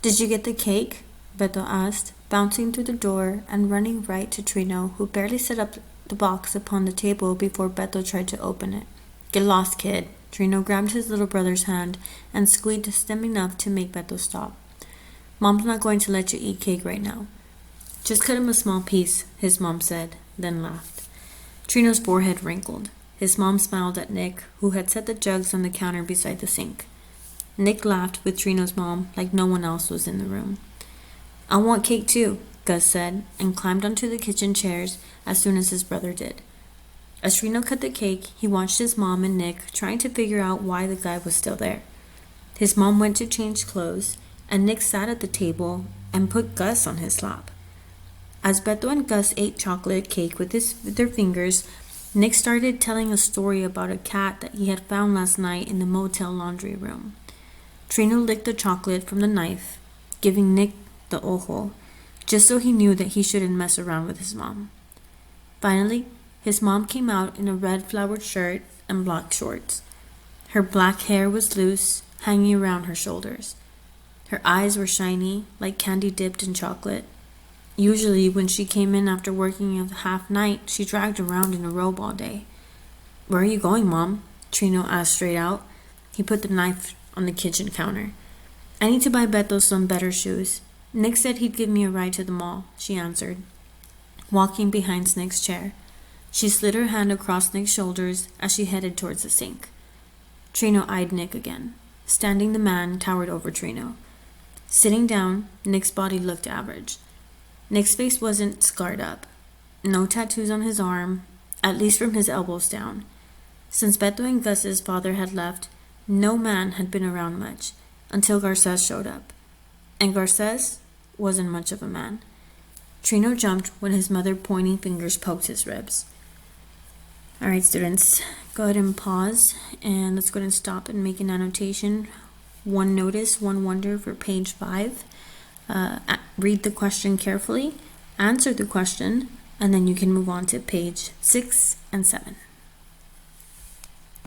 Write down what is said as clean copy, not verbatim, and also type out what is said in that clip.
Did you get the cake? Beto asked, bouncing through the door and running right to Trino, who barely set up the box upon the table before Beto tried to open it. Get lost, kid. Trino grabbed his little brother's hand and squeezed just enough to make Beto stop. Mom's not going to let you eat cake right now. Just cut him a small piece, his mom said, then laughed. Trino's forehead wrinkled. His mom smiled at Nick, who had set the jugs on the counter beside the sink. Nick laughed with Trino's mom like no one else was in the room. I want cake too, Gus said, and climbed onto the kitchen chairs as soon as his brother did. As Trino cut the cake, he watched his mom and Nick trying to figure out why the guy was still there. His mom went to change clothes, and Nick sat at the table and put Gus on his lap. As Beto and Gus ate chocolate cake with their fingers, Nick started telling a story about a cat that he had found last night in the motel laundry room. Trino licked the chocolate from the knife, giving Nick the ojo, just so he knew that he shouldn't mess around with his mom. Finally, his mom came out in a red flowered shirt and black shorts. Her black hair was loose, hanging around her shoulders. Her eyes were shiny, like candy dipped in chocolate. Usually, when she came in after working a half night, she dragged around in a robe all day. Where are you going, Mom? Trino asked straight out. He put the knife on the kitchen counter. I need to buy Beto some better shoes. Nick said he'd give me a ride to the mall, she answered, walking behind Nick's chair. She slid her hand across Nick's shoulders as she headed towards the sink. Trino eyed Nick again. Standing, the man towered over Trino. Sitting down, Nick's body looked average. Nick's face wasn't scarred up. No tattoos on his arm, at least from his elbows down. Since Beto and Gus's father had left, no man had been around much, until Garces showed up. And Garces wasn't much of a man. Trino jumped when his mother pointing fingers poked his ribs. All right, students, go ahead and pause, and let's go ahead and stop and make an annotation. One notice, one wonder for page 5. Read the question carefully, answer the question, and then you can move on to page 6 and 7.